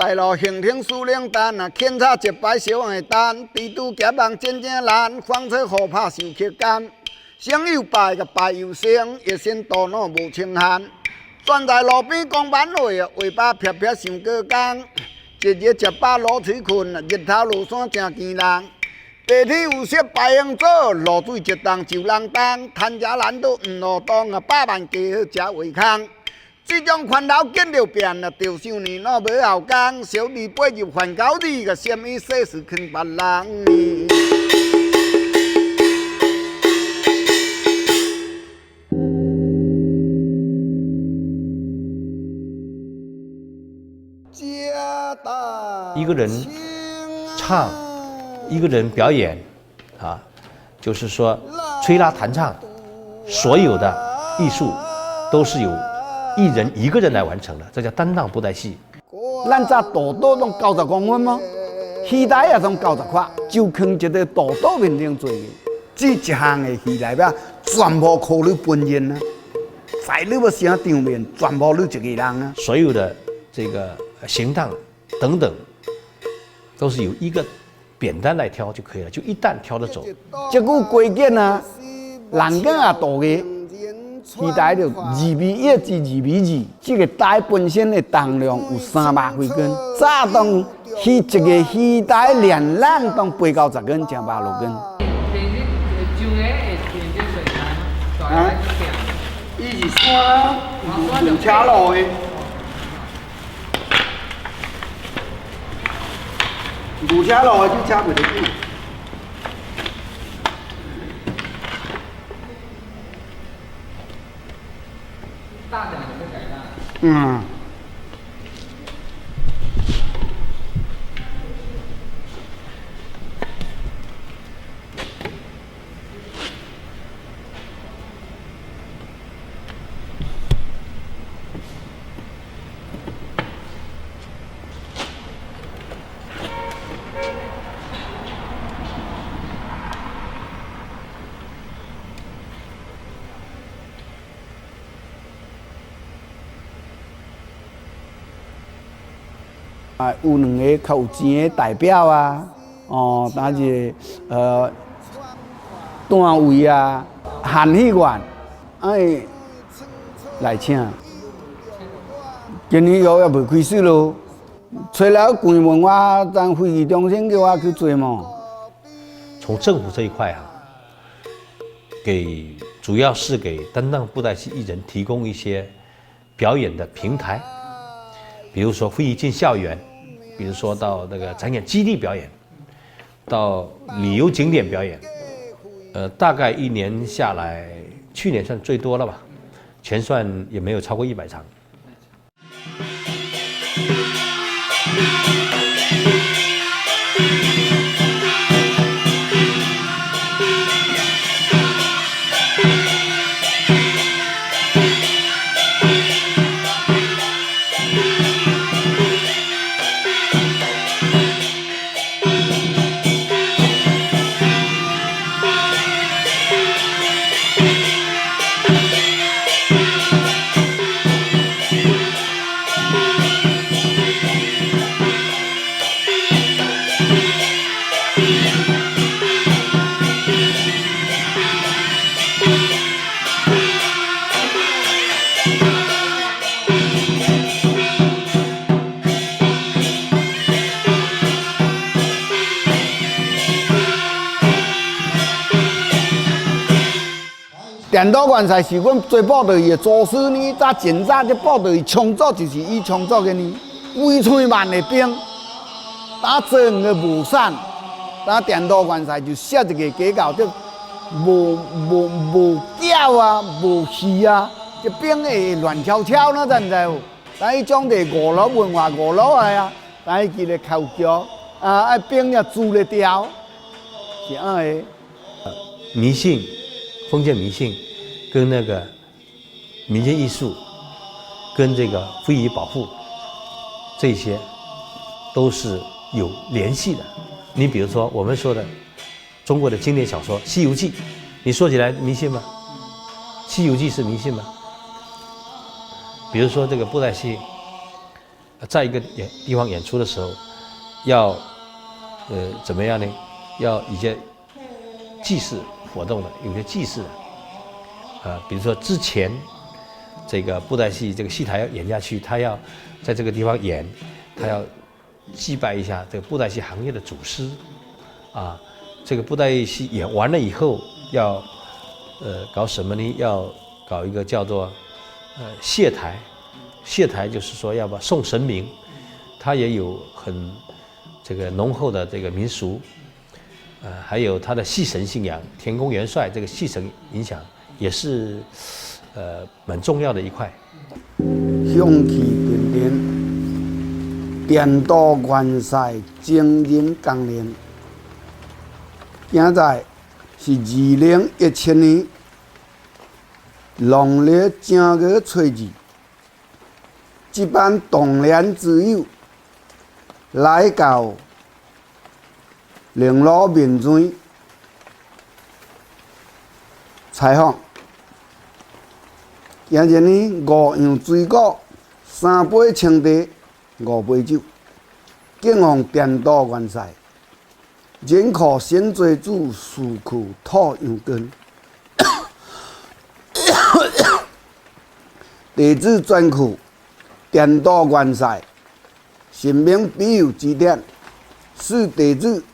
在路行天司令单啊，检查一摆小王的单，地拄夹网真正难，风吹雨拍受乞干。生又败个败又生，一身大脑无清寒。站在路边讲晚话啊，尾巴撇撇想过工。一日食饱落水困，日头落山真惊人。地铁有色白羊座，露水一动就人动。摊家难都唔落当啊，100万加好食胃空。这种烦恼见了变啊，着想年老无后工。小弟八入烦恼里，个什么世事坑别人呢？一个人唱，一个人表演，啊，就是说吹拉弹唱，所有的艺术都是由艺人一个人来完成的，这叫担当布袋戏。咱这大刀拢90公分吗？戏台也总90块，就放一个大刀面顶做的。这一项的戏内边，全部靠你本人啊！在你要成场面，全部你一个人啊！所有的这个行当等等，都是由一个扁担来挑就可以了，就一担挑得走。这个规件啊，人家也大个。戏台就2米1至2米2，这个台本身的重量有300几斤。早当一个戏台连浪当8到10斤，正160斤。啊？伊是山，有车路的。有车路的就车袂得紧。大点的改大。嗯。啊，有2个较有钱的代表啊，哦，但是单位啊、韩戏院，哎，来请。今年又未开始咯，找了关文化咱会议中心叫我去做嘛。从政府这一块啊，主要是给担当布袋戏艺人提供一些表演的平台。比如说会议进校园，比如说到那个展演基地表演，到旅游景点表演，大概1年下来，去年算最多了吧，全算也没有超过100场。电脑元帅是阮做部队的祖师呢，前早这部队创造就是伊创造的呢。威吹万的兵，打整个无伞，打电脑元帅就设一个计较，就无脚啊，无气啊，这兵会乱跳跳呢，知唔知有？但伊种的五路文化五路的啊，但伊记得口诀啊，兵也煮了调，是安的。迷信，封建迷信。跟那个民间艺术，跟这个非遗保护，这些都是有联系的。你比如说我们说的中国的经典小说《西游记》，你说起来迷信吗？《西游记》是迷信吗？比如说这个布袋戏，在一个地方演出的时候，要怎么样呢？要一些祭祀活动的，有些祭祀的，比如说之前这个布袋戏这个戏台要演下去，他要在这个地方演，他要祭拜一下这个布袋戏行业的祖师，啊，这个布袋戏演完了以后要搞什么呢？要搞一个叫做谢台，谢台就是说要把送神明，它也有很这个浓厚的这个民俗。还有他的戏神信仰，田宫元帅这个戏神影响也是蛮重要的一块。雄气凌凌，颠倒元帅，精神刚练。现在是2017年农历正月初2，这班同年之友来到陵路面前采访。今日呢，5样水果、3杯青茶、5杯酒，敬奉颠倒元帅。人靠先罪主，事靠土养根。弟子专靠颠倒元帅，神明庇佑指点，使弟子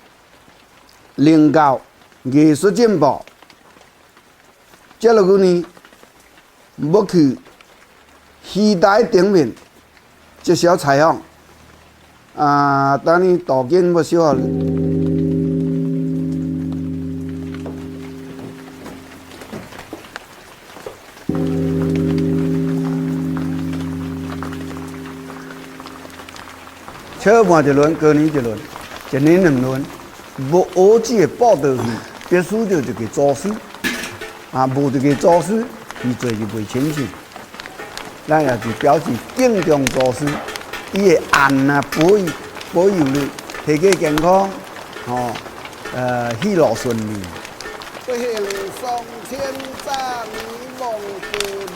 能够艺术进步。接落去呢，要去戏台顶面接受采访。等你导演要小下。车半一轮，过年一轮，一年2轮。无学这个报道戏，必须着这个祖师，无这个祖师，伊做就袂清醒。咱也是表示敬重祖师，伊会按保佑你体格健康，喜乐顺利。不幸送千扎你望过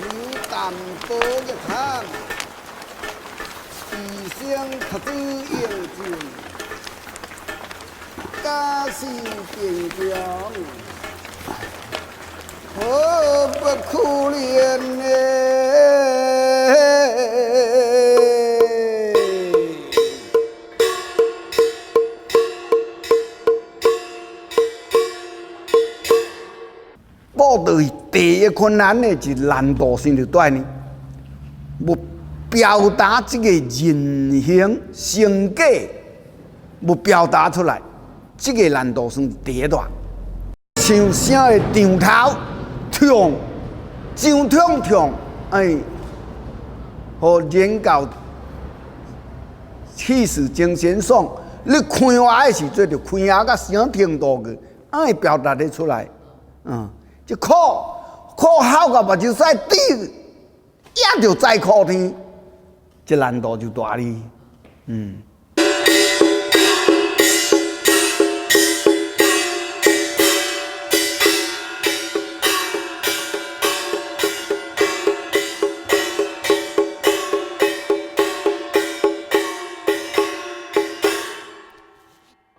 你淡薄一叹，一生特子应尽。家是坚强，何不可怜呢？报道第一困难的是难度性就在呢，要表达这个人形性格，要表达出来。这个难度算第一大，唱声的长头唱，和人教气势精神爽。你开话的时阵，就开下个声听到个，会表达得出来。就靠好个目睭使滴，也就再靠天，这难度就大哩。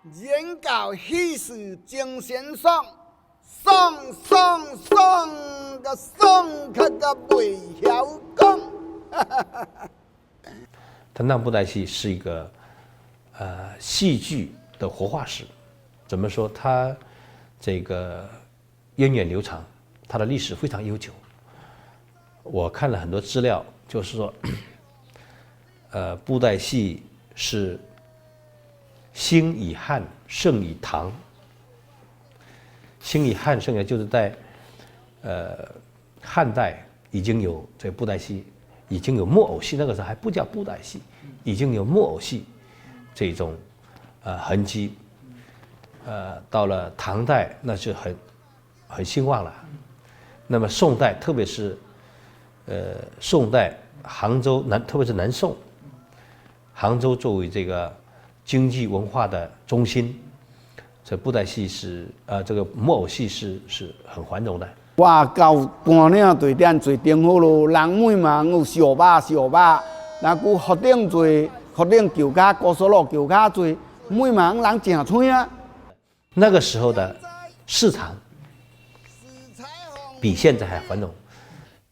人教喜事精神爽，爽个爽开个袂晓讲。藤堂布袋戏是一个戏剧的活化石。怎么说？它这个源远流长，它的历史非常悠久。我看了很多资料，就是说，布袋戏是兴以汉，盛以唐。兴以汉盛也就是在汉代已经有这布袋戏，已经有木偶戏，那个时候还不叫布袋戏，已经有木偶戏这种痕迹。到了唐代，那是很兴旺了。那么宋代，特别是宋代杭州特别是南宋，杭州作为这个经济文化的中心，这布袋戏是这个木偶戏是很繁荣的。我到半岭地点最顶好咯，人每晚有小巴，那古福鼎做，福鼎球卡、高速路球卡做，每晚人正吹啊。那个时候的市场比现在还繁荣。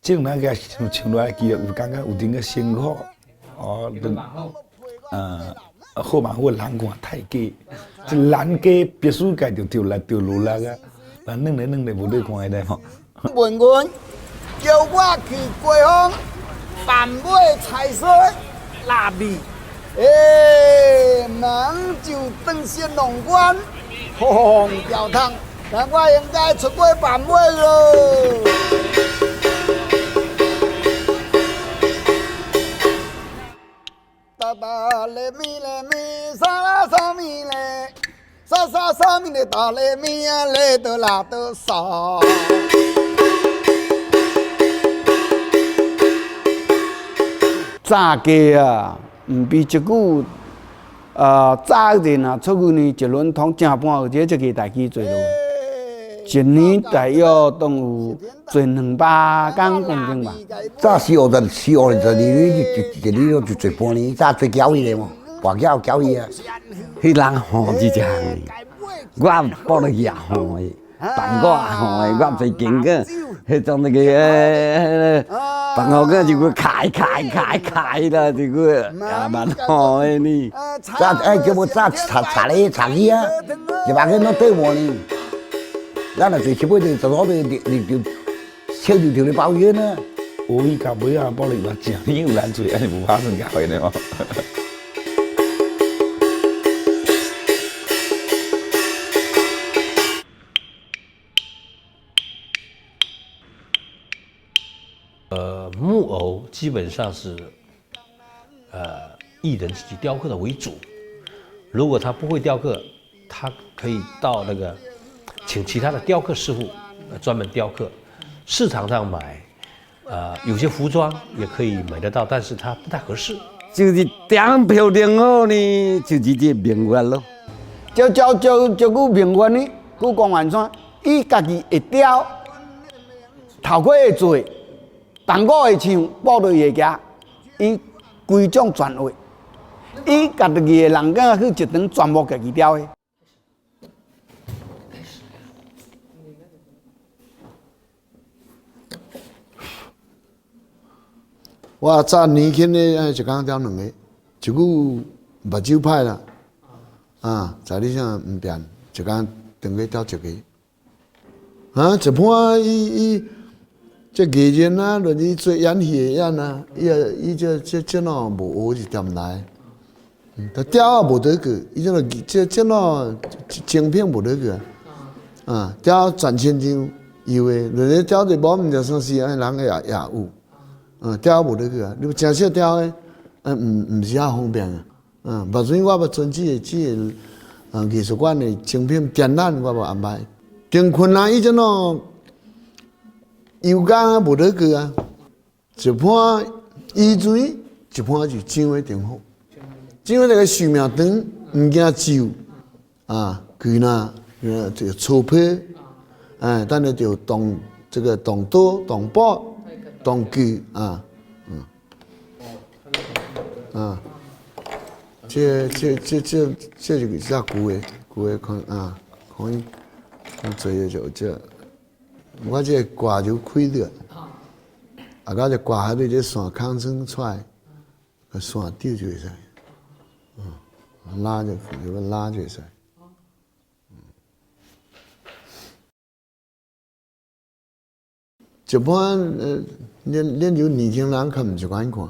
种那个像落来记有感觉有点个辛苦，哦，好嘛好人看太假，这人假必须家就掉落来个，那弄来无得看的吼。问阮叫我去过方办买菜蔬腊味，人就登仙龙关，红教堂，那我应该出过办买咯。哒哒嘞咪嘞咪，沙啦沙咪嘞，沙沙沙咪嘞哒嘞咪呀嘞得啦得沙。早家啊，唔比即久，早人啊，出去呢一轮通正半号节就给代志做咯。一年大约都有做200工公斤吧。早4、50年一年就做半年，早做交易的嘛，大交易啊。迄人吼是这样的，我报了去吼的，办过吼的，我最经过，迄种那个办过个就个开啦，这个也蛮好的呢。早叫我早查哩查去啊，100个弄对我呢。咱若做七八就老就烧条的包圆啊。有伊到尾啊，报了话正年有人做，安尼无发生搞的呢木偶基本上是艺人自己雕刻的为主。如果他不会雕刻，他可以到那个请其他的雕刻师傅专门雕刻。市场上买，有些服装也可以买得到，但是它不太合适。就是点漂亮好呢，就是这名媛咯。招句名媛呢，古讲完怎？伊家己会雕，头壳会做，动歌会唱，舞队会行，伊规种全会。伊家己的人家去一场全部家己雕的。我早年轻的一工雕2个，一句目睭歹啦，在你啥唔变，一工两个雕一个，一般伊这艺人啊，论伊做演戏的演啊，伊这喏无学是点来，他雕也无得个，伊这喏精品无得个，雕赚钱就有诶，论你雕一无毋着算是安人也有。雕无得个，你正式雕诶，毋是遐方便啊。目前我要遵旨的艺术馆的精品展览，我要安排。更困难伊种咯，油工啊无得个啊，一盘伊水，一盘就掌的定好。掌的这个寿命长，毋惊旧佢这个粗胚，等下就动这个动刀、动把。动具这就是只旧的看可以做的就这，我这挂就开了，到这挂下面这线空装出来，个线丢就会使，拉就拉就会使。一般恁有年轻人较毋习惯看，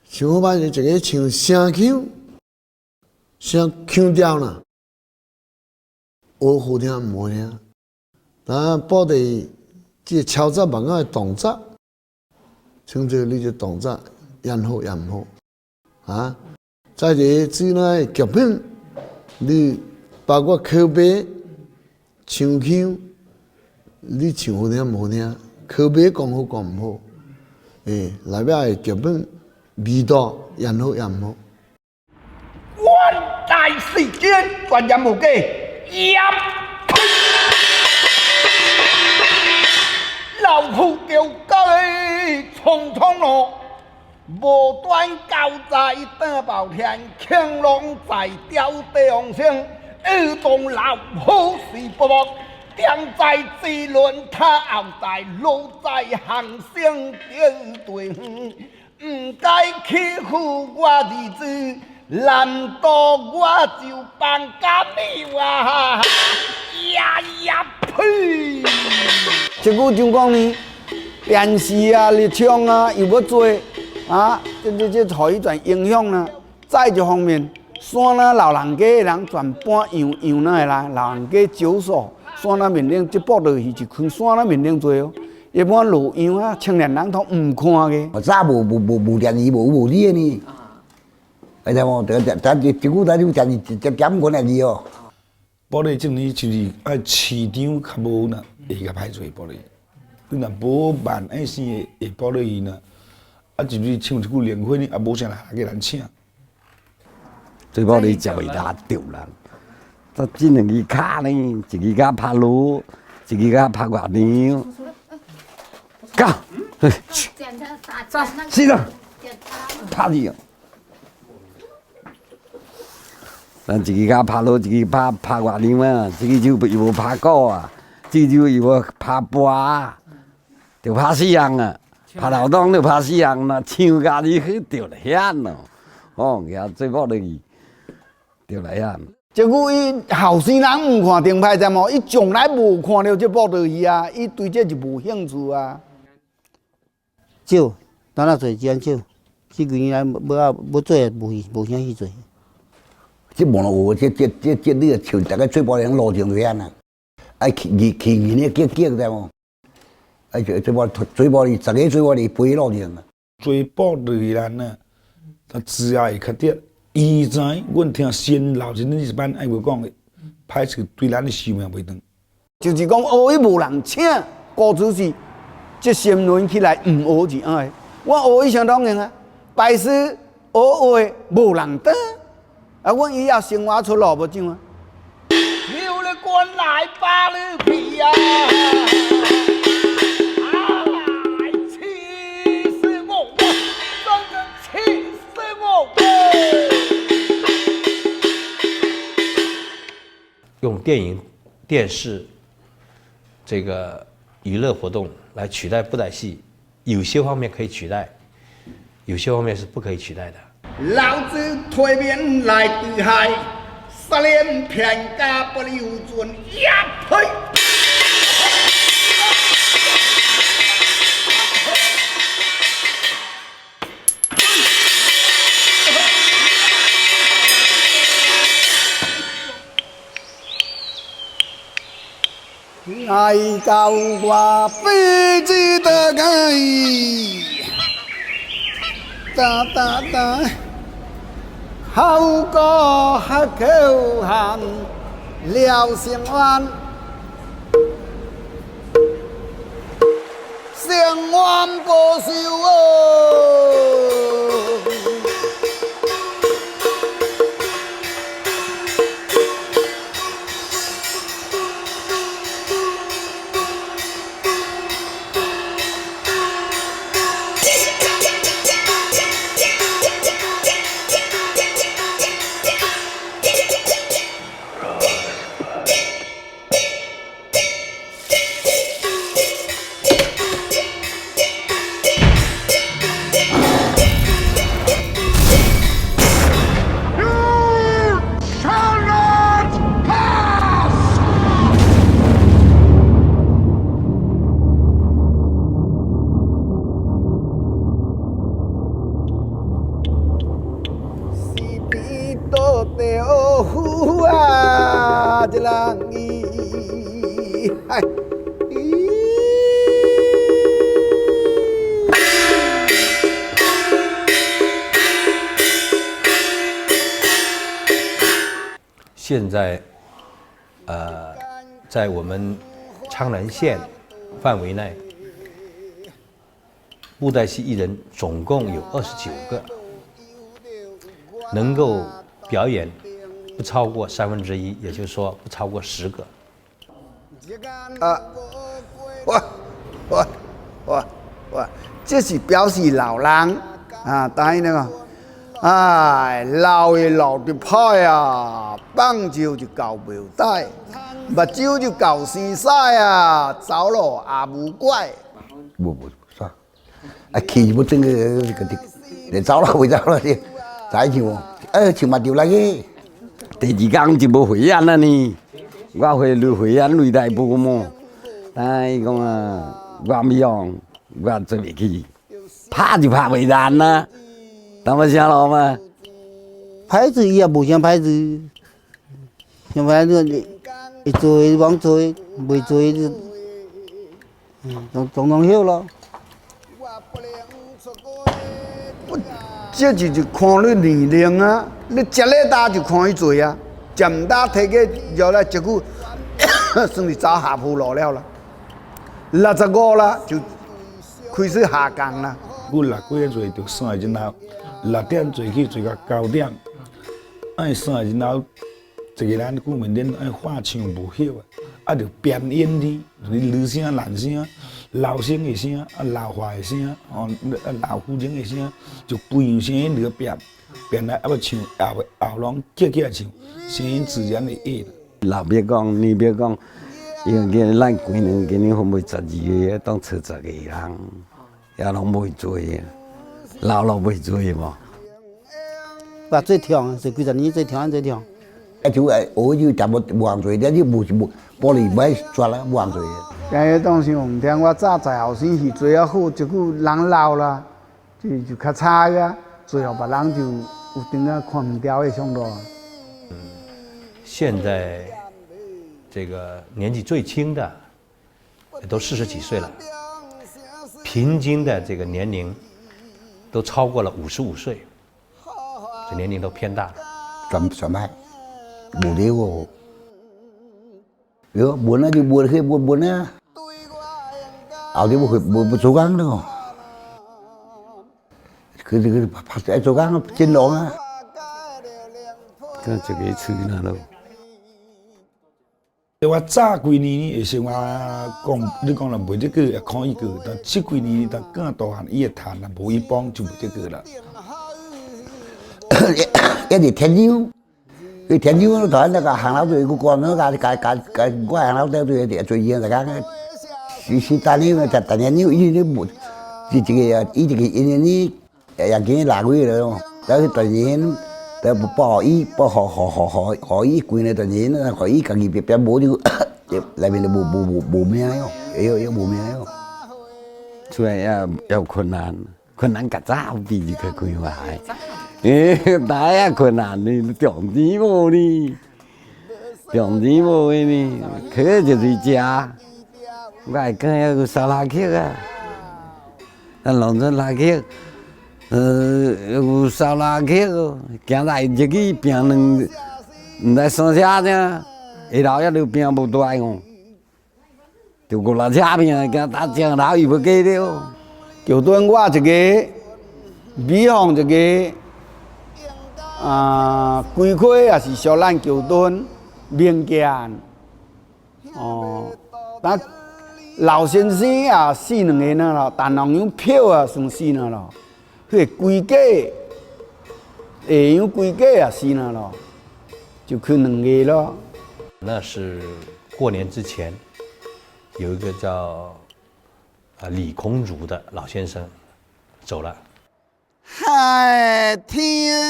像我把一个唱声调啦，学好听毋好听，报的这敲诈网的动作，像这你这动作演好也毋好再者至于那剧本，你包括口碑、唱腔，你唱好听毋好听。口碑讲好讲毋好，内面的剧本味道演好演毋好。冤大事件，传言无假，老夫就该匆匆咯，无端交在登宝天，青龙在吊地王星，耳东老虎是伯伯，点在之轮他后在路在行星吊对远，唔该欺负我儿子，难道我就放假你哇？呀呀呸！这句就讲呢，电视啊、热唱啊又要做啊，这互伊全影响啦。再一方面，山那老人家的人全搬洋那的人，老人家少数，山那面顶这报道戏就看山那面顶做哦。一般路洋啊，青年人都唔看嘅。我早无电视无呢呢，你睇冇？但一句咱就电视就点过来的哦。保利证呢就是爱市场较无呐，会较歹做保利。你若无万爱生的保利呢，啊就是唱一句莲花呢，也无啥人个人请。最保利就会打丢人，这这两支卡呢，一支卡拍路，一支卡拍外娘。搞，是啦，拍你啊！咱一支卡拍路，一支拍外娘啊，一支就又无拍鼓啊，一支就又无拍歌啊，就拍死人啊！拍老当就拍死人啦，唱家己去丢了遐咯，哦，也最保利丢了遐。结果伊后生人唔看顶牌节目，伊从来无看到这报道戏啊，伊对这就无兴趣啊。少，当然做时间少，这几年来要做也无啥去做。这无咯，这你个像大家最保利路上就遐呐，爱去呢结知无？哎，最保利，十个最保利陪路上啊。最保利人啊，他自然会较得。以前阮听先老先生一般爱话讲的，歹势对咱的寿命袂长。就是讲学伊无人请，故此是这新轮起来唔学是安尼。我学伊相当然啊，拜师学话无人等，啊，阮以后生活出路无怎啊？有了关来把你皮呀！哎，气死我！真的气死我！用电影、电视这个娱乐活动来取代布袋戏，有些方面可以取代，有些方面是不可以取代的。老子推面来对海，3年骗家不留存，呀呸！爱到我非知的爱，哒哒哒，好歌黑口行，廖成湾，成湾不休哦。这人伊，嗨，现在，在我们昌南县范围内，布袋戏艺人总共有29个，能够表演不超过1/3，也就是说不超过10个。我，这是表示老人啊，答应那个，哎，老的老得歹啊，放酒就搞不带，目睭就搞生屎啊，走路也无拐。不啥，啊，去不整个你走了回走了的，再去像嘛掉来个，第二天就无回安啦呢，我回安擂大埔么，但伊讲啊，我唔用，我做袂去，怕就怕袂烂啦，当我想了嘛。牌子伊也无啥牌子，像牌子会做往做，袂做就总休咯。这就看你年龄啊，你食咧大就看伊做啊，食唔大摕个后来结果算是走下坡路了啦。65啦就开始下降啦。我6点做就3个钟头，6点做起做到9点，按3个钟头，一个人顾面顶爱话唱无晓啊，啊着编演哩，女声、男声、老生的声、啊老话的声、哦老妇人的声，就不样声音着编来啊要唱后拢结唱，声音自然会下。老别讲，你别讲，因为咱几年今年会袂12个当30个人，也拢袂做嘅，老袂做嘅无。我最强，是几十年最强最强。啊，就我就差无人做，但是无玻璃买抓啦，无人做嘅。今个当时唔听，我早在后生是做啊好，结果人老啦，就较差个，最后别人就有阵啊看唔掉的上路。现在这个年纪最轻的都40几岁了，平均的这个年龄都超过了55岁，这年龄都偏大了。全卖，无了喎。有buồn就buồn khi buồn á, ảo thì buồn cố gắng đâu, cứ phải cố gắng trên đó á, cái cái thứ nào đâu. 我早几年的生活讲，你讲了袂这个也可以个，但这几年但更大汉伊个谈啦，无伊帮就袂这个啦。cái gì thiên nhiêu, cái thiên nhiêu nó nói là cả hàng lão tuổi của con nó cái qua hàng lão theo tuổi thì tuổi gì là cái ta đi mà ta nhiên nhiêu ý nó một chỉ cái ý ní cái là cái rồi không, đó cái tuổi nhiênแต่พออีพอหออีคุยในตอนนี้นะหออีกันกี่เปียบโบดิอะไรเป็นบูไม่ได้หรอบูไม่ได้หรอช่วยเอาคนนั้นกับเจ้าปีที่เคยคุยไว้ตายคนนั้นนี่จ่องจีโมนี่จ่องจีโมนี่เคยจะดีจ้าว่าไอ้ก็ยังสาราเคียกนั่นหลงจนลาเคียกsao là kia kéo lại chỉ cái biển đừng để sang xa nha, ở đó ya được biển bộ đội không, thì cũng là xa biển cái ta chẳng đào gì kia đâu. Kiểu tuần qua chỉ cái bí hồng chỉ cái quy khối là chỉ小兰kiểu tuần biên kiện, ta lão先生啊死两个呢了，但人用票啊算死呢了。个规家，下样规家也死了咯，就去两个咯。那是过年之前，有一个叫李孔儒的老先生走了。海天，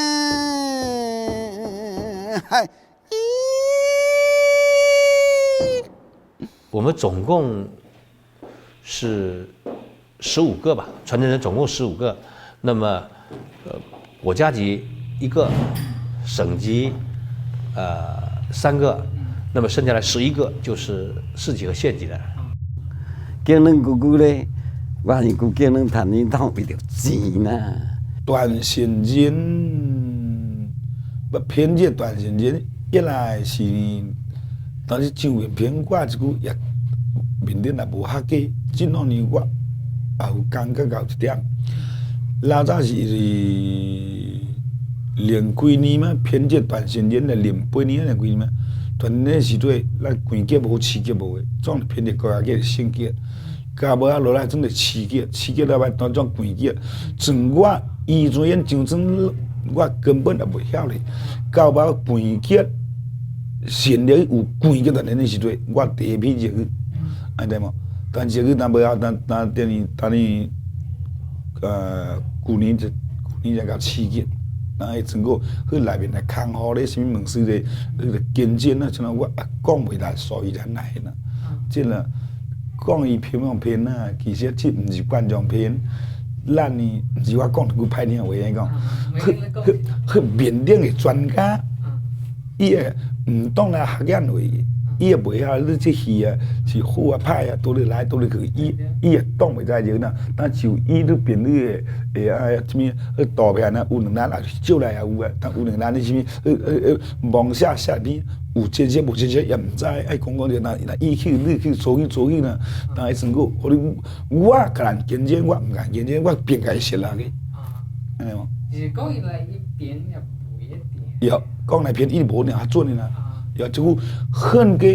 海我们总共是15个吧，传承人总共15个。那么，国家级1个，省级3个，那么剩下来11个就是市级和县级的。叫人姑姑嘞，我是姑叫人谈你当比较钱呐。段先人，不偏见段先人，一来是，但是上面偏挂一句也面顶也无合格，这两年我也有感觉到一点。老早是连几年嘛，偏见段先人来连8年来几年嘛，团那时阵咱关节无刺激无的，总是偏见高压节升级，加无啊落来总是刺激了摆当种关节，整我遗传上层我根本也袂晓咧，到把病结线了有关结的那时阵，我第一批入去，安尼嘛。但是去那无晓，等你旧年才甲刺激，那迄整个去内面来康复咧，什么问事咧，那个见证啊，像我讲袂来，所以才来啦。即个讲伊偏向偏啊，其实这毋是观众偏。咱呢，毋是我讲一句歹听话讲，去面顶的专家，伊也毋懂来学眼话，伊也袂晓你这戏啊是好啊歹啊，倒咧来倒咧去，伊也懂袂在就呐。但就伊你变你的什么图片啊，有两单也少来也有啊，但有两单你什么妄写片。有真实无真实也毋知，爱讲着那伊去你去做去呢，但迄阵个，我个人见证，我毋敢见证，我变解释啦个，安尼嘛。就是讲伊来一边也不一点。有讲来偏伊无尔较准的啦，有即个很个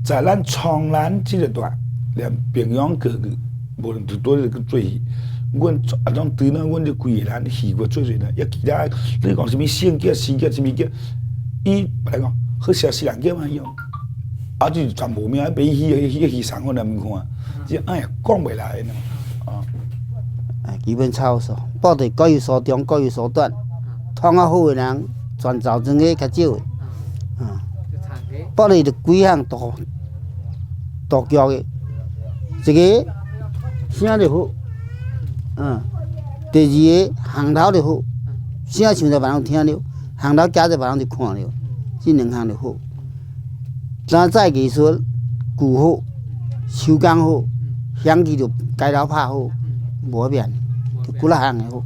在咱苍南这个段，连平阳各个，无论多个做戏，阮啊种对呢，阮就规个人戏过做呢，也其他你讲什么性格、死格什么格，伊来讲。好写死人叫嘛用，啊就全无名，俾戏上我来唔看，即哎呀讲袂来呢，啊。基本差不多，报道各有所长，各有所短，通啊好的人全造成个较少的，报道就几项大脚的，一个声就好，第二个行头就好，声唱在别人听了，行头加在别人就看了。这两项就好，咱再技术鼓好，手工好，响机就街头拍好，无变，就几项的好。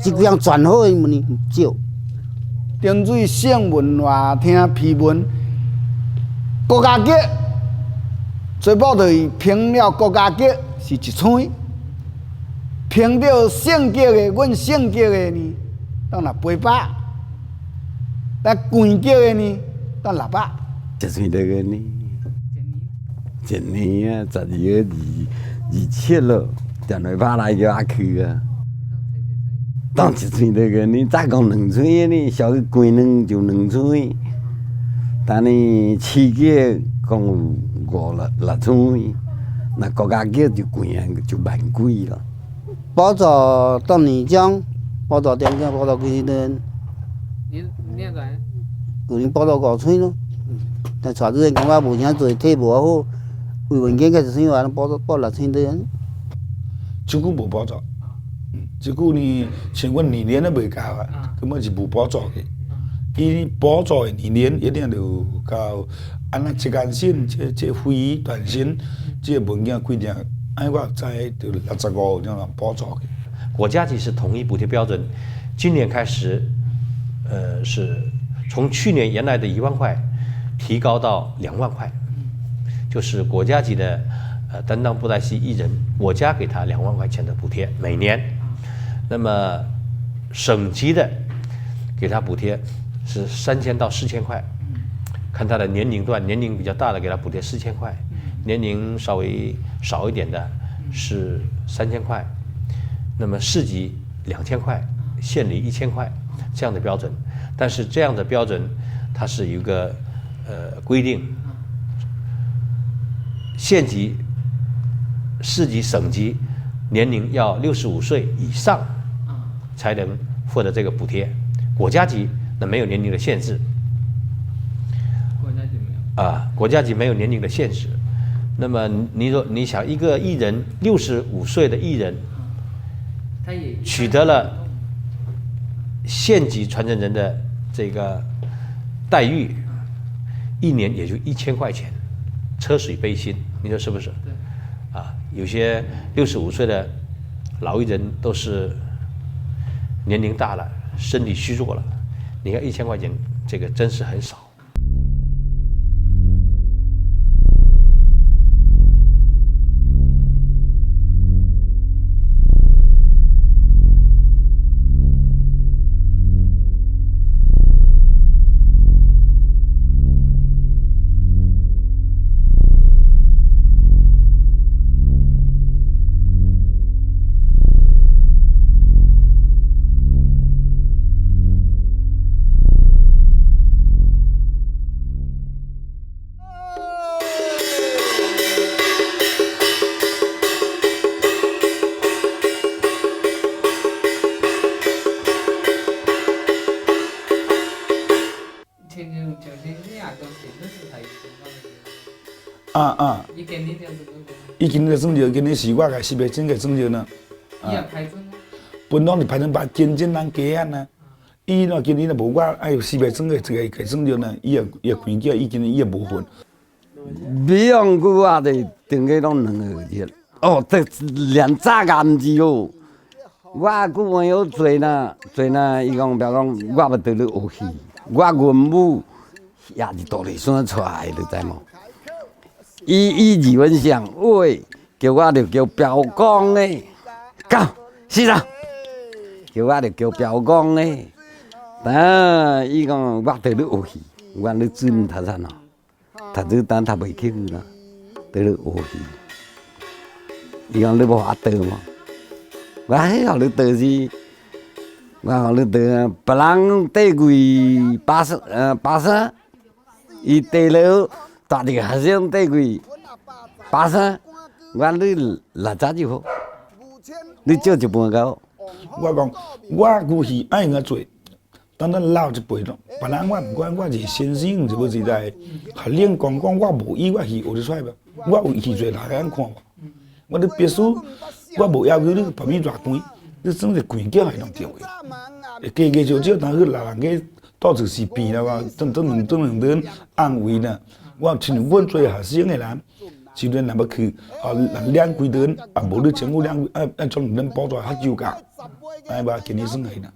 这几项全好的问题少。顶水新闻话听批文，国家级最报就是评了国家级是一村，评到省级的，阮省级的呢，当然800。咱县级的呢，当600。这算那个呢？一年啊，12个27了，电话拍来叫阿去啊。当一寸那个呢，再讲2寸的呢，小个关两就2寸。但呢，市级讲5、6寸，那国家级就贵啊，就万几了。补助到年终，补助点点，补助几多？你也在？有人补助5寸咯，但带主任讲我无啥做，体无好，为文件个1寸话，补6寸多。即久无补助，即久呢，像阮2年都袂到啊，根本是无补助的。伊补助的2年一定就到安那一间省，这非短薪，这文件规定，按我知就65这样补助的。国家级是统一补贴标准，今年开始，是从去年原来的1万块提高到2万块，就是国家级的担当布袋戏艺人，国家给他2万块钱的补贴每年，那么省级的给他补贴是3000到4000块，看他的年龄段，年龄比较大的给他补贴4000块，年龄稍微少一点的是3000块，那么市级2000块，县里1000块这样的标准。但是这样的标准它是有一个规定，县级、市级、省级年龄要65岁以上才能获得这个补贴，国家级那没有年龄的限制。国家级没有啊，国家级没有年龄的限制。那么你说，你想一个艺人65岁的艺人，他也取得了县级传承人的这个待遇，一年也就1000块钱，车水杯薪，你说是不是？对。啊，有些65岁的老艺人都是年龄大了，身体虚弱了，你看1000块钱，这个真是很少。伊今年就怎么讲？伊今年算着，今年是我甲西北整个算着呢。伊也排准啊。本来是排成把真正人家啊呢。伊若今年若无我，哎，西北整个这个算着呢，伊也关键，伊今年伊也无份。美容骨啊，就顶个拢2个月。哦，这连早个毋是哦。我顾朋友做呢，伊讲不要讲，我要得了学戏，我岳母也是大理山出来的，你知无？伊基本上喂，叫我就叫表公嘞，到是啦，叫我就叫表公嘞。但伊讲我得了学戏，我咧准读啥喏？读这单读袂起去啦，得了学戏。伊讲你无法得嘛？我迄号你得是，我号你得别人地贵80，伊地了大地学生地贵80，我你60就好，你少一半够。我讲我故事爱个做，等咱老一辈咯，别人我毋管，我是先生就要时代，学练讲我无伊我戏学得出来无？我有戏做哪个人看无？我咧必须。我无要求你旁边偌贵，你算是关键系拢对个。加少少，当去老人家到处是变啦哇，等两顿安慰呢。我像阮做学生的人，就连若要去人2几顿，也无你政府从恁补助较少价，哎吧，今年算系啦。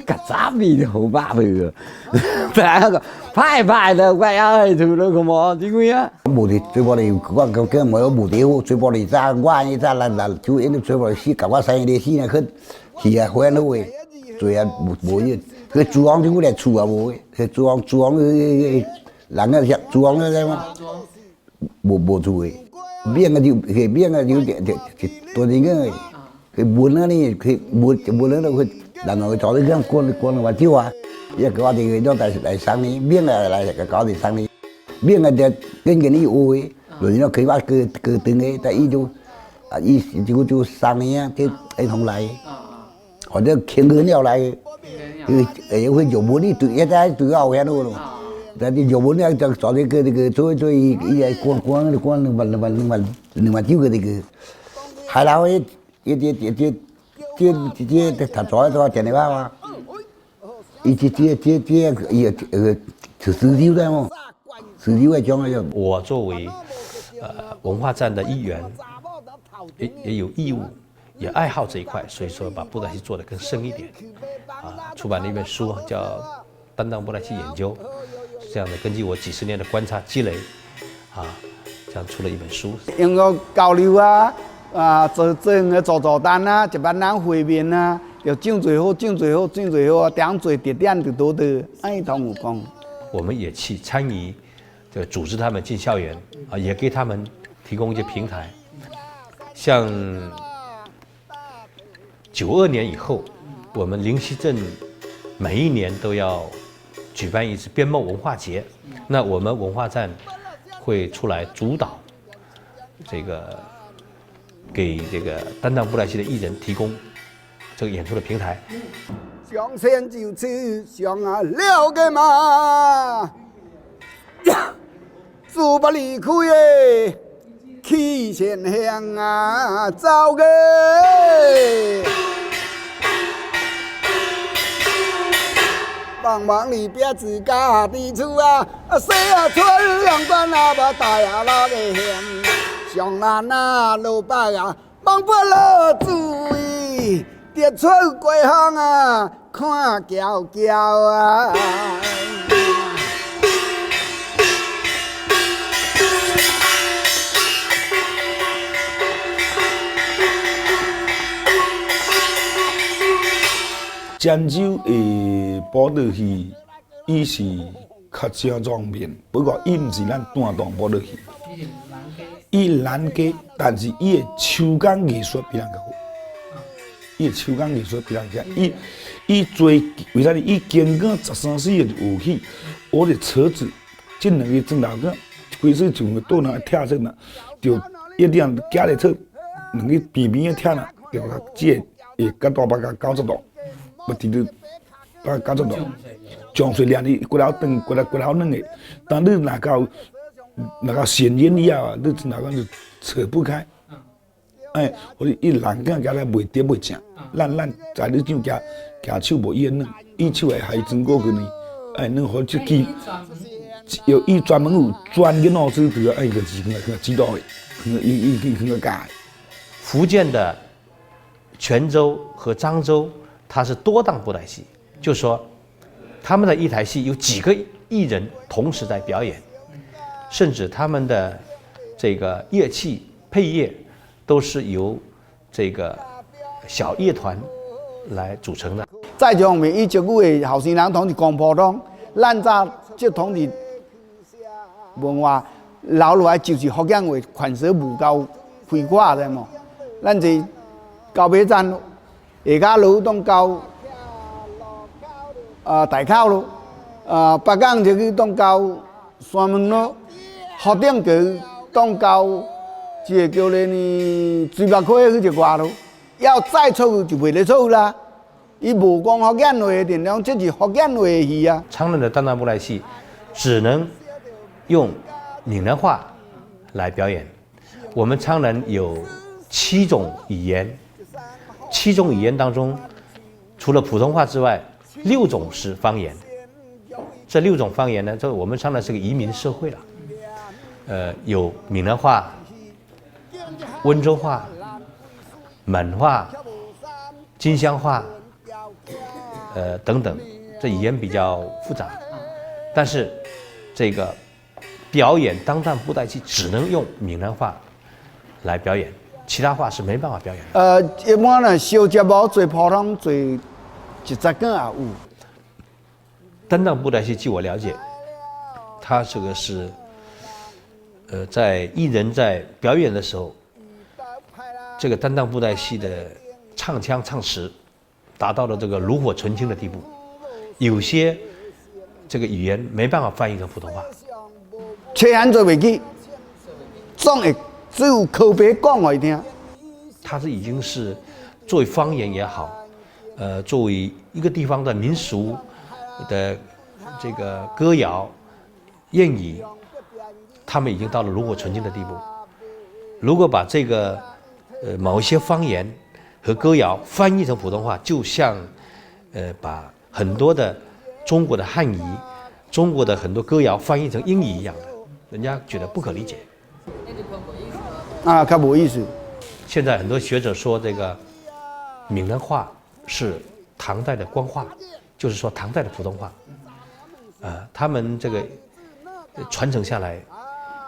个杂味就好巴味啊！派的，我要去做了，看冇？點解啊？無地最波嚟，我冇無地好，最波嚟揸我呢揸嗱，就因最波嚟死，我生啲死呢，佢係啊，回來喂，最啊無嘢，佢廚房就過嚟廚啊冇嘅，佢廚房人個食廚房嗰啲嘛，冇做嘅，邊個多啲嘅，佢搬啊呢，佢搬到佢。然後佢做啲咁關話招啊，一個我哋都嚟生呢，邊個嚟搞嚟生呢，邊個就跟住呢會，rồi nó kêu bắt cứ từ nghe tại chú sang này cái anh không lại họ đã khiến người nhau lại ấy hơi dùng muốn đi tự cái tự ao cái luôn tại vì dùng muốn đi cho cho cái tôi cái quan mà chiếu cái hai lao ấy cái thật giỏi cho chuyện này ba mà xử lý đấy không xử lý vậy cho nó 我作为文化站的一员，也有义务，也爱好这一块，所以说把布袋戏做得更深一点。出版了一本书叫《担当布袋戏研究》，是这样的，根据我几十年的观察积累，这样出了一本书。用个交流做单一班人会面要种最好，点最点点就多的，爱同我讲。我们也去参与，组织他们进校园也给他们提供一些平台。像92年以后，我们灵溪镇每一年都要举办一次边梦文化节，那我们文化站会出来主导给这个担当布袋戏的艺人提供这个演出的平台。上山就去上了个嘛，自不离开的去前乡走个。忙里边自家的厝西村阳关把大那个乡，上南路北忙不了注意，跌出归乡看娇娇漳州的布袋戏，伊是较正庄面，不过伊毋是咱单档布袋戏，伊难家，但是伊的手工艺术比咱较好。伊的手工艺术比咱强，伊做为啥呢？伊经过13、14个武器，我的车子，这两个砖头个，规水就倒那拆出啦，就一定夹来出，两个边边个拆啦，就这会甲大把个90度。不停地把90度，将水量的骨头长，骨头软的。当你拿到那个显烟以后啊，你那个就扯不开。哎，我哋伊人囝家咧袂跌袂正，咱在你上行手无烟呢，伊手会海装过去呢。哎，恁好即机有伊专门有专业老师伫哎个是去指导的，去教。福建的泉州和漳州，它是多档布袋戏，就说他们的一台戏有几个艺人同时在表演，甚至他们的这个乐器配乐都是由这个小乐团来组成的。在这方面，以石鼓的后生人统是公普通，咱早这统是文化留落来就是福建话款式无够开挂的嘛。咱是高尾站下家路当到大口路，北港就去当到山门路，福鼎桥当到一个叫咧呢水北溪迄个外路，要再出去就袂得出啦。伊无讲福建话的电量，这是福建话的戏啊。昌人的当代布袋戏只能用闽南话来表演。我们昌人有7种语言，7种语言当中，除了普通话之外，6种是方言。这6种方言呢，这我们昌人是个移民社会了。有闽南话、温州话、满话、金乡话。等等，这语言比较复杂，但是这个表演当代布袋戏只能用闽南话来表演，其他话是没办法表演的。一般呢，小节目最普通最110个也有。单档布袋戏，据我了解，它这个是在艺人在表演的时候，这个单档布袋戏的唱腔唱词达到了这个炉火纯青的地步，有些这个语言没办法翻译成普通话。切汉做袂起，总会只有口碑讲互伊听。它是已经是作为方言也好，作为一个地方的民俗的这个歌谣、谚语，他们已经到了炉火纯青的地步。如果把这个某一些方言和歌谣翻译成普通话，就像把很多的中国的汉语、中国的很多歌谣翻译成英语一样的，人家觉得不可理解。啊，较无意思。现在很多学者说，这个闽南话是唐代的官话，就是说唐代的普通话。他们这个传承下来，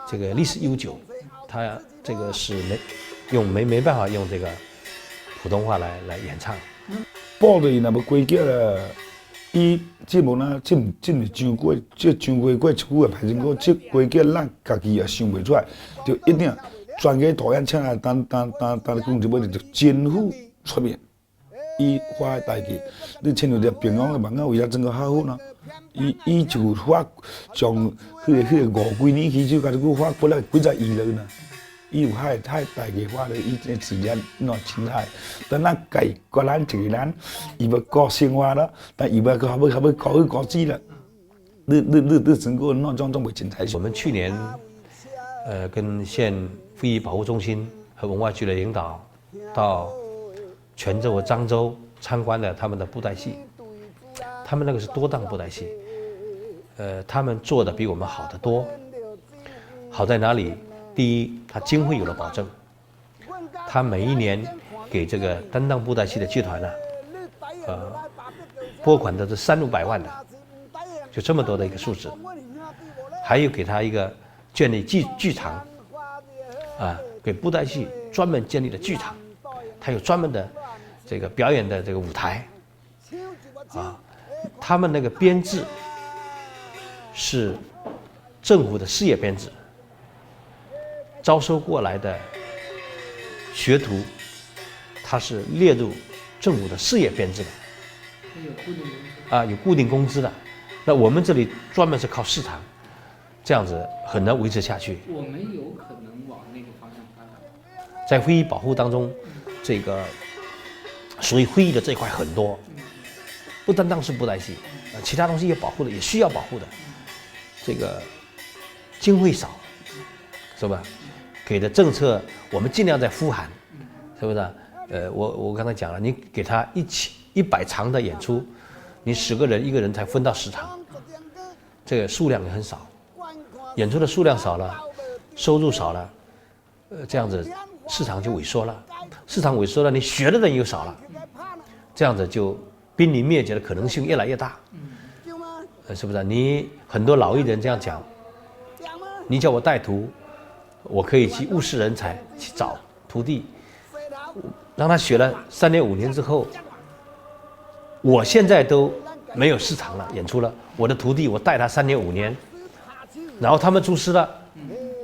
这个历史悠久，它这个是没办法用这个普通话来演唱。布袋若要规矩啦，伊这无哪真是上过，这上过出久的排成歌，这规矩咱家己也想袂出来，就一定专业导演请来当讲一尾就政府出面，伊发的代志，你亲像这平壤的网啊，为啥整个好好呢？伊就发从迄个50几年起就开始发过来几十亿了呢。伊有海代志发了，伊这自然喏青海，但咱家个咱一个人，伊要搞生活了，但伊要搞去搞资了，你整个那种袂精彩。我们去年跟县非遗保护中心和文化局的领导到泉州和漳州参观了他们的布袋戏，他们那个是多档布袋戏，他们做的比我们好得多。好在哪里？第一，他经费有了保证，他每一年给这个单档布袋戏的剧团呢，拨款都是300-500万的，就这么多的一个数字。还有给他一个建立剧场，给布袋戏专门建立了剧场，他有专门的这个表演的这个舞台，他们那个编制是政府的事业编制。招收过来的学徒，他是列入政府的事业编制的，有固定工资的。那我们这里专门是靠市场，这样子很难维持下去。我们有可能往那个方向发展。在非遗保护当中，这个属于非遗的这一块很多，不单单是布袋戏，其他东西也保护的，也需要保护的。这个经费少，是吧？给的政策我们尽量在呼喊，是不是？我刚才讲了，你给他100场的演出，你10个人，1个人才分到10场，这个数量也很少，演出的数量少了，收入少了，这样子市场就萎缩了，市场萎缩了，你学的人又少了，这样子就濒临灭绝的可能性越来越大，是不是？你很多老艺人这样讲，你叫我带徒，我可以去物色人才，去找徒弟，让他学了3年5年之后，我现在都没有市场了，演出了，我的徒弟我带他3年5年，然后他们出师了，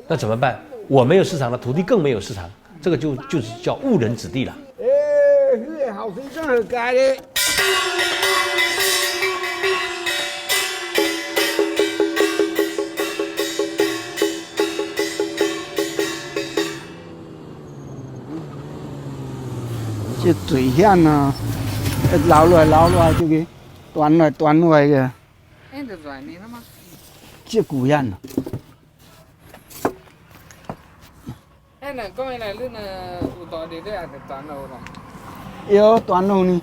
那怎么办？我没有市场了，徒弟更没有市场，这个就是叫误人子弟了。那个好先生是改的。这水线啊，捞落来这个端来个，哎，就转你了吗？这古样啊。哎，那讲起来，你那有道理的，还是转路了？有端路呢，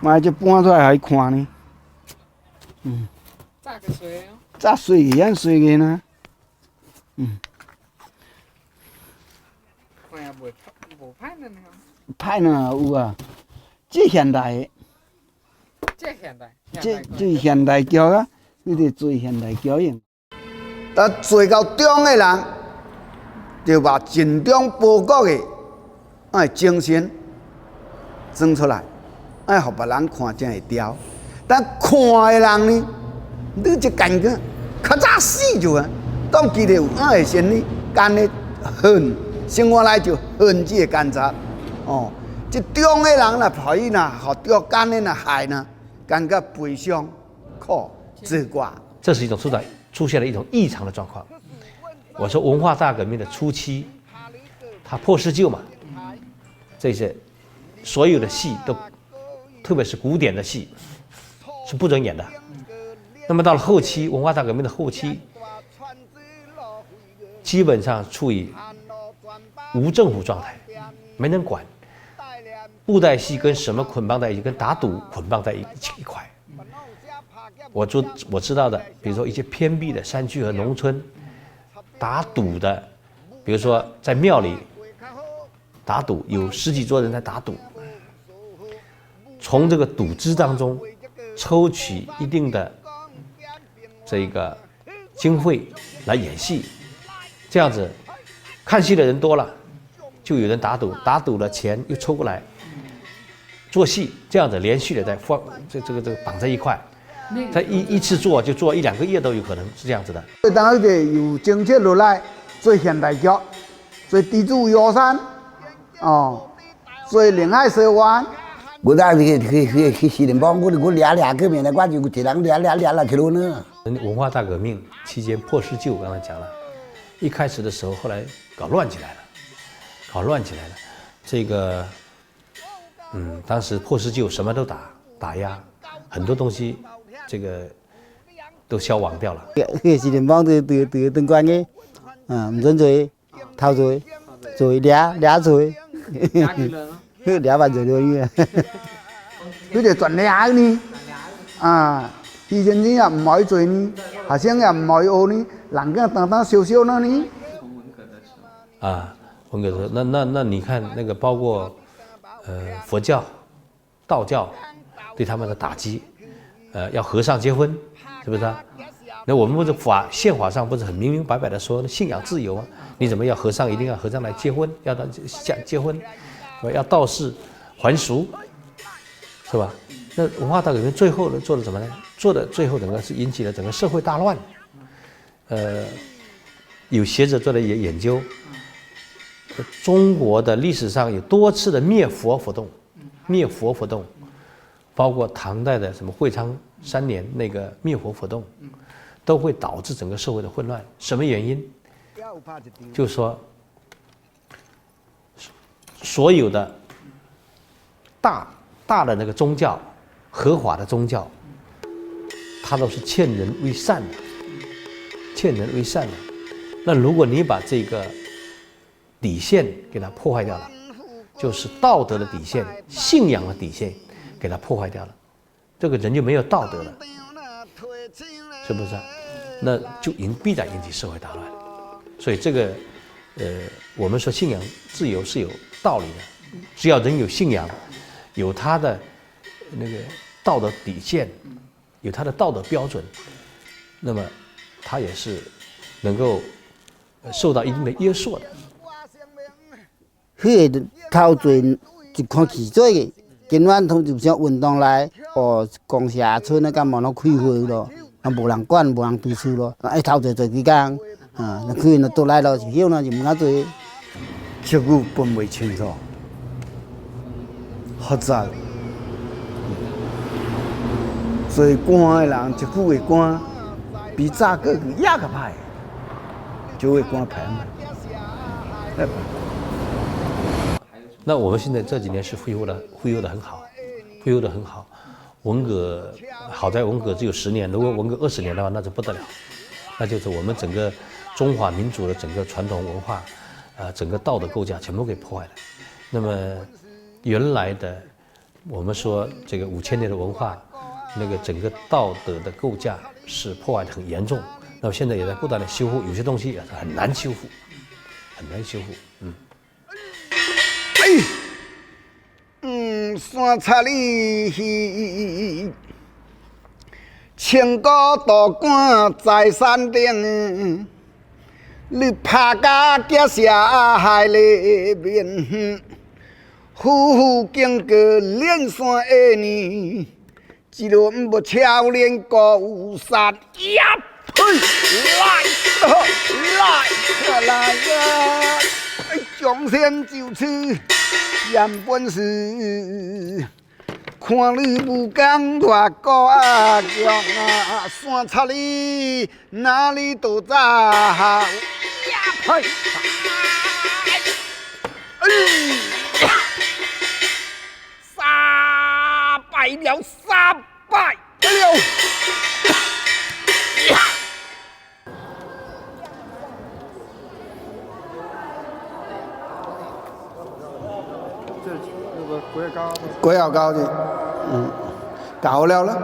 嘛就搬出来还看呢。炸个水哦。炸水一样水的呢。看也无歹呢，歹呢有啊，这现代的，这现代。这现代教啊，你得做现代教用。但做到中的人，就把尽忠报国的爱精神装出来，爱互别人看才会调。但看的人呢，你就感觉较早死就啊，当记得有爱心呢，干的恨，生活来就恨这个干察。哦，这中的人啦，跑去呐，好钓干的呐，害呢，感觉悲伤、苦、自挂。这是一种出现了一种异常的状况。我说文化大革命的初期，它破四旧嘛，这些所有的戏都，特别是古典的戏，是不准演的。那么到了后期，文化大革命的后期，基本上处于无政府状态，没人管。布袋戏跟什么捆绑在一起？跟打赌捆绑在一块。我知道的，比如说一些偏僻的山区和农村，打赌的，比如说在庙里打赌，有10几桌人在打赌，从这个赌资当中抽取一定的这个经费来演戏，这样子看戏的人多了，就有人打赌，打赌了钱又抽过来做戏，这样子连续的在这个绑在一块。他一次做就做1、2个月都有可能，是这样子的。当时有政策落来做现代剧，做地主摇山，哦，做恋爱蛇丸。我在去西林帮，我俩个面的，我就一人俩去了呢。文化大革命期间破四旧，刚才讲了，一开始的时候，后来搞乱起来了。这个，当时破四旧什么都打压，很多东西。这个都消亡掉了。去西林帮对灯光的，唔准做，偷做俩做，俩万做多嘢。佢哋赚俩呢，以前呢也唔可以做呢，學生也唔可以學呢，人家等少呢呢。文革的时候，那你看那个包括佛教、道教对他们的打击。要和尚结婚，是不是啊？那我们不是宪法上不是很明白的说信仰自由啊？你怎么要和尚一定要和尚来结婚，要他结婚，要道士还俗，是吧？那文化大革命最后呢做的什么呢？做的最后整个是引起了整个社会大乱。有学者做的研究，中国的历史上有多次的灭佛活动。包括唐代的什么会昌3年那个灭佛活动，都会导致整个社会的混乱。什么原因？就是说，所有的大的那个宗教，合法的宗教，它都是劝人为善的，那如果你把这个底线给它破坏掉了，就是道德的底线、信仰的底线给它破坏掉了，这个人就没有道德了，是不是？那就必然引起社会大乱。所以这个，我们说信仰自由是有道理的，只要人有信仰，有他的那个道德底线，有他的道德标准，那么他也是能够受到一定的约束的。迄个头前一看记者个，今晚通就像运动来，公社村啊，干嘛拢开会咯，啊无人管，无人批处咯，头前做几工，那开那倒来咯，就晓那就唔敢做。这句分袂清楚，复杂。做官的人，一句的官，比早过去也较歹，就会官排嘛。那我们现在这几年是恢复的很好，恢复的很好。文革好在文革只有10年，如果文革20年的话，那就不得了，那就是我们整个中华民族的整个传统文化，整个道德构架全部给破坏了。那么原来的我们说这个5000年的文化，那个整个道德的构架是破坏的很严重。那么现在也在不断的修复，有些东西也是很难修复，很难修复。山插里，千古道馆在山顶，你拍甲脚下海里面，夫妇经过连山下年，一轮木超连高山，呀呸！来呀！将先就此验本事，看你武功偌高强啊！山插里哪里都走，呀呸！杀败了，杀败了！鬼好高的，搞了了。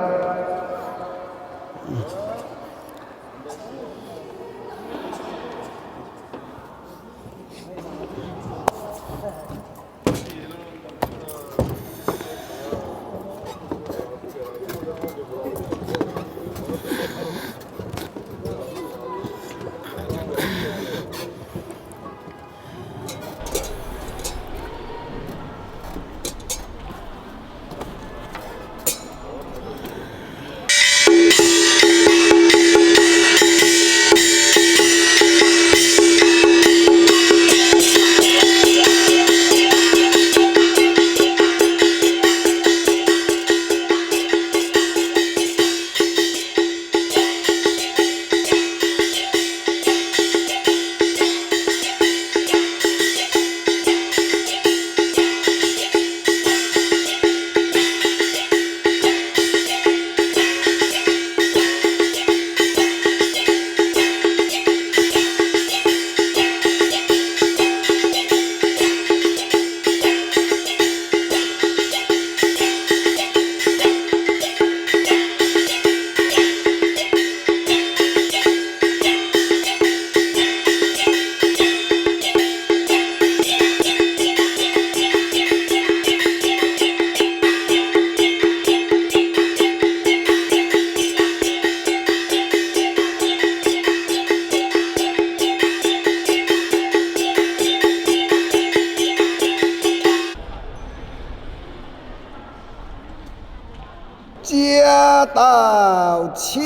家道清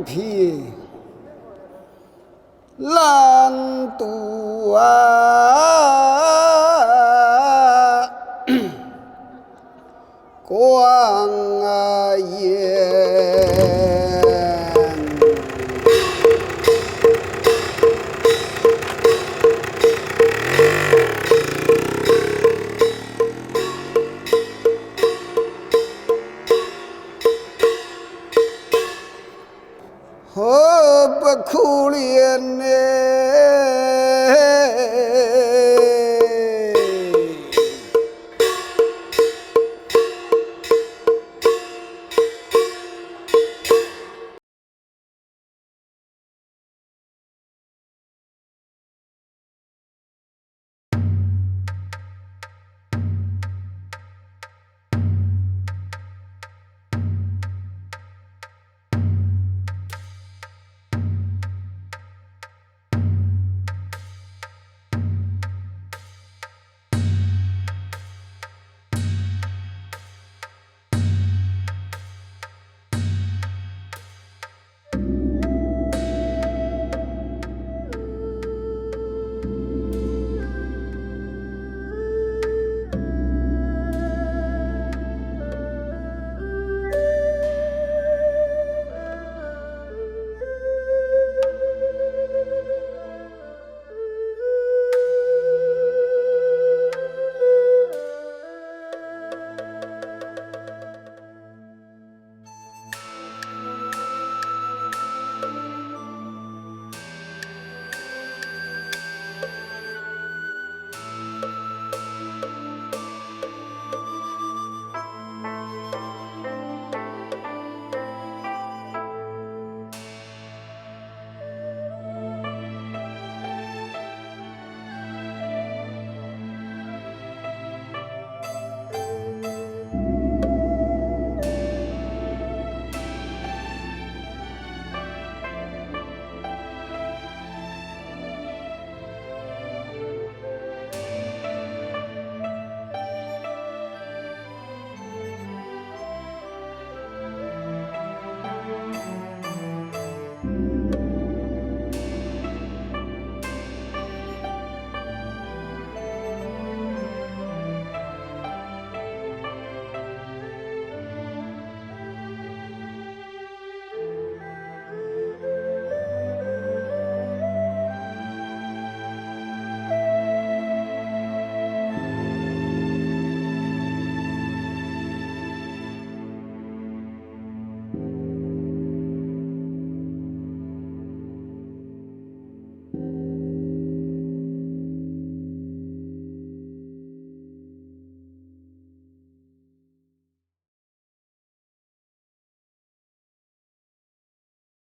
撇，难渡啊！